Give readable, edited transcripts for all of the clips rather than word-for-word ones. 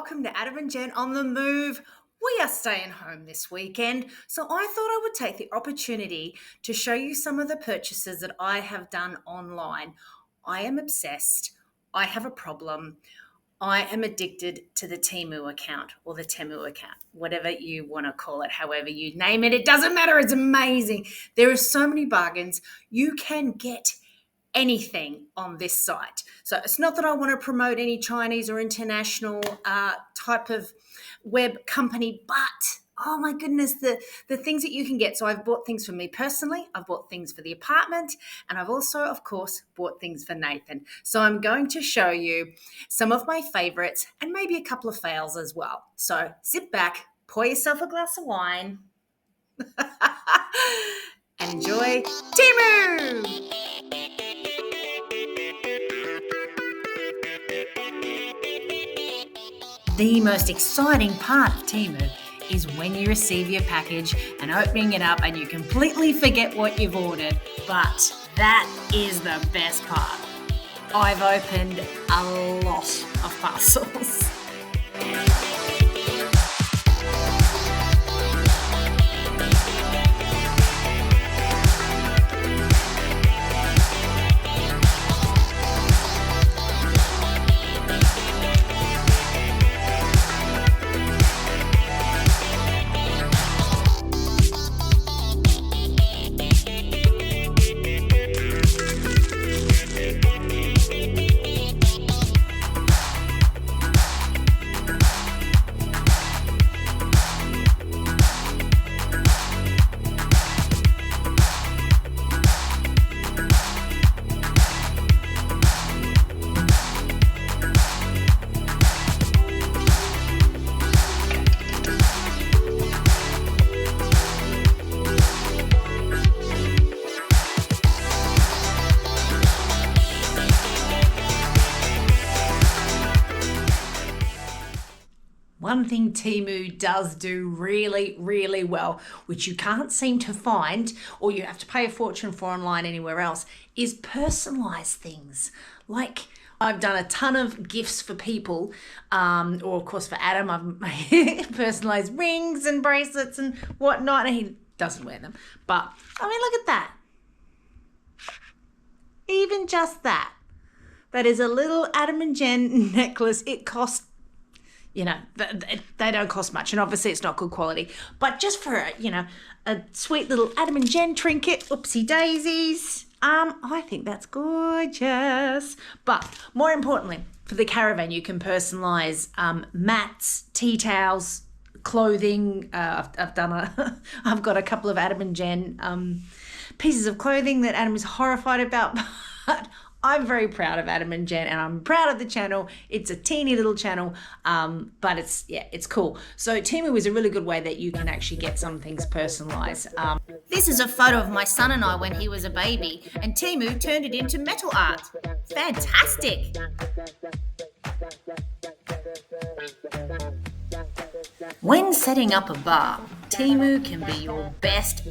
welcome to Adam and Jen on the Move. We are staying home this weekend, so I thought I would take the opportunity to show you some of the purchases that I have done online. I am obsessed. I have a problem. I am addicted to the Temu account or the Temu account, whatever you want to call it, however you name it. It doesn't matter. It's amazing. There are so many bargains. You can get anything on this site. So it's not that I want to promote any Chinese or international type of web company, but oh my goodness, the things that you can get. So I've bought things for me personally, I've bought things for the apartment, and I've also, of course, bought things for Nathan. So I'm going to show you some of my favorites and maybe a couple of fails as well. So sit back, pour yourself a glass of wine, and enjoy Temu! The most exciting part of Temu is when you receive your package and opening it up and you completely forget what you've ordered. But that is the best part. I've opened a lot of parcels. One thing Temu does do really, really well, which you can't seem to find or you have to pay a fortune for online anywhere else, is personalize things. Like I've done a ton of gifts for people, or of course for Adam, I've personalized rings and bracelets and whatnot, and he doesn't wear them. But I mean, look at that. Even just that. That is a little Adam and Jen necklace. It costs, you know, they don't cost much, and obviously it's not good quality. But just for, a sweet little Adam and Jen trinket, oopsie daisies, I think that's gorgeous. But more importantly, for the caravan, you can personalise mats, tea towels, clothing. I've got a couple of Adam and Jen pieces of clothing that Adam is horrified about, but I'm very proud of Adam and Jen, and I'm proud of the channel. It's a teeny little channel, but it's cool. So Temu is a really good way that you can actually get some things personalized. This is a photo of my son and I when he was a baby, and Temu turned it into metal art. Fantastic. When setting up a bar, Temu can be your best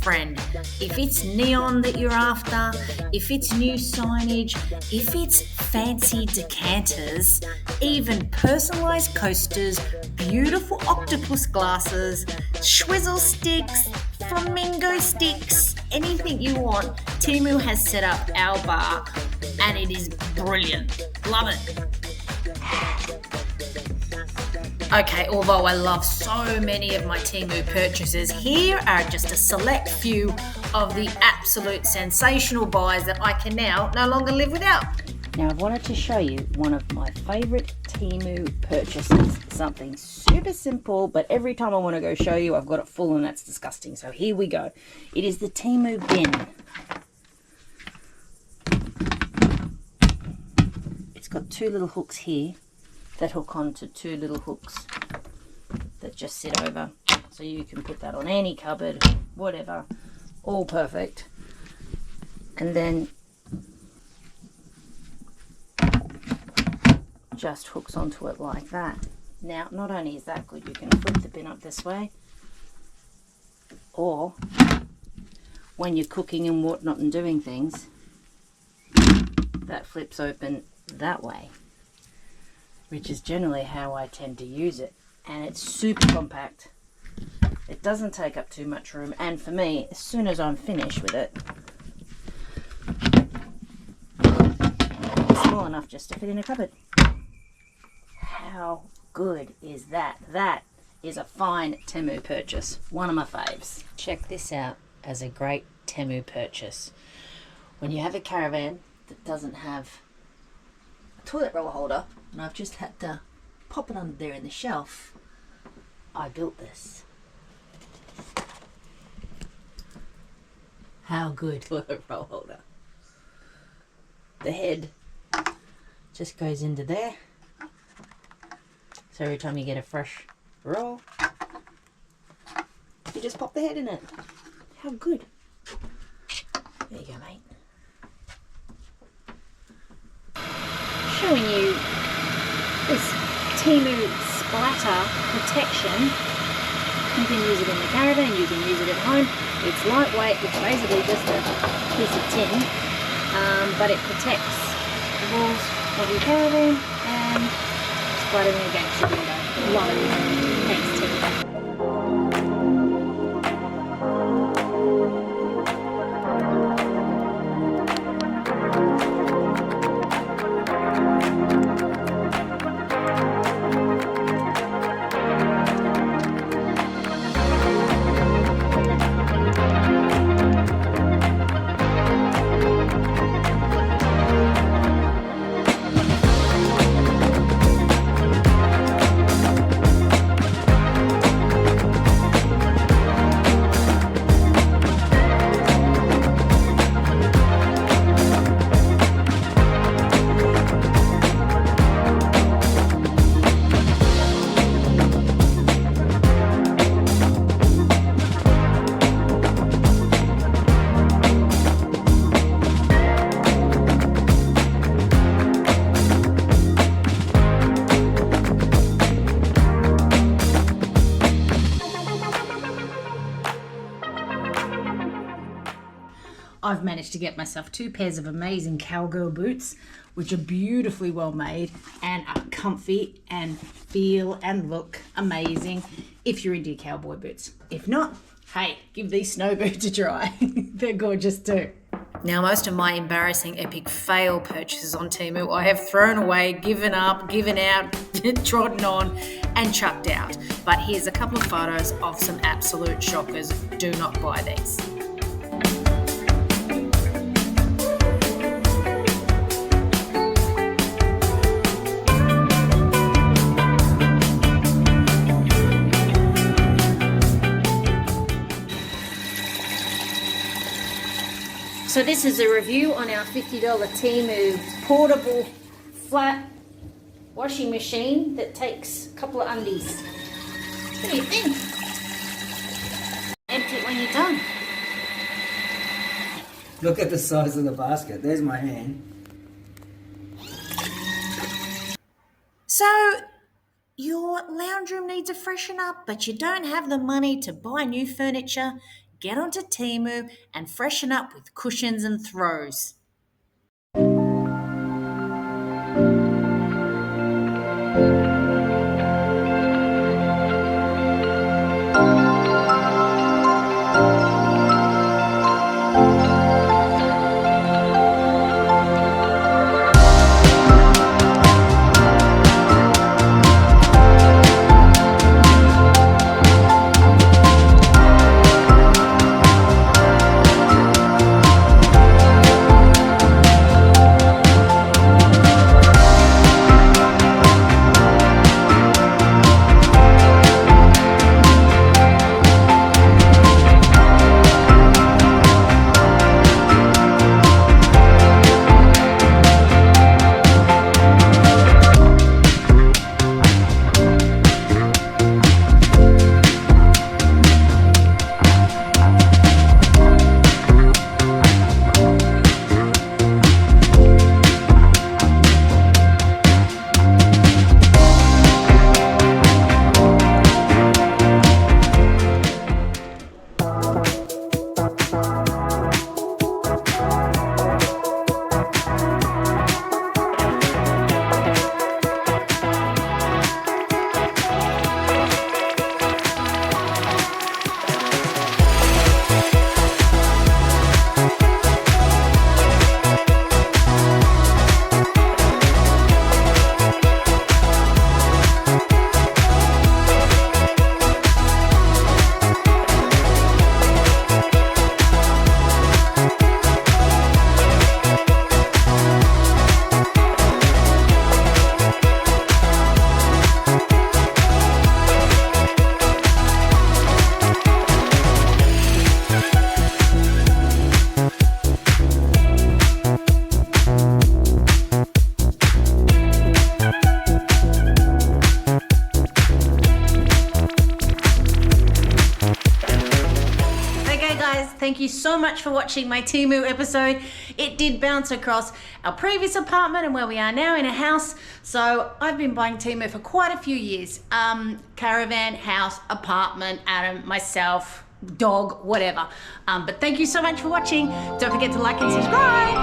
friend. If it's neon that you're after, if it's new signage, if it's fancy decanters, even personalised coasters, beautiful octopus glasses, swizzle sticks, flamingo sticks, anything you want, Temu has set up our bar and it is brilliant. Love it. Okay, although I love so many of my Temu purchases, here are just a select few of the absolute sensational buys that I can now no longer live without. Now I wanted to show you one of my favourite Temu purchases. Something super simple, but every time I want to go show you, I've got it full and that's disgusting. So here we go. It is the Temu bin. It's got two little hooks here that hook onto two little hooks that just sit over, so you can put that on any cupboard, whatever, all perfect. And then just hooks onto it like that. Now, not only is that good, you can flip the bin up this way, or when you're cooking and whatnot and doing things, that flips open that way. which is generally how I tend to use it. And it's super compact. It doesn't take up too much room, and for me, as soon as I'm finished with it, it's small enough just to fit in a cupboard. How good is that? That is a fine Temu purchase. One of my faves. Check this out as a great Temu purchase. When you have a caravan that doesn't have a toilet roll holder, and I've just had to pop it under there in the shelf, I built this. How good toilet roll holder. The head just goes into there. So every time you get a fresh roll, you just pop the head in it. How good. There you go, mate. Showing you this Temu splatter protection. You can use it in the caravan, you can use it at home. It's lightweight, it's basically just a piece of tin, but it protects the walls of your caravan and splattering against your window. Love it. Thanks, Tim. I've managed to get myself 2 pairs of amazing cowgirl boots, which are beautifully well made and are comfy and feel and look amazing if you're into your cowboy boots. If not, hey, give these snow boots a try. They're gorgeous too. Now, most of my embarrassing epic fail purchases on Temu I have thrown away, given up, given out, trodden on and chucked out. But here's a couple of photos of some absolute shockers. Do not buy these. So this is a review on our $50 Temu portable flat washing machine that takes a couple of undies. What do you think? Empty it when you're done. Look at the size of the basket. There's my hand. So, your lounge room needs a freshen up, but you don't have the money to buy new furniture? Get onto Temu and freshen up with cushions and throws. thank you so much for watching my Temu episode. It did bounce across our previous apartment and where we are now in a house. So I've been buying Temu for quite a few years. Caravan, house, apartment, Adam, myself, dog, whatever. But thank you so much for watching. Don't forget to like and subscribe.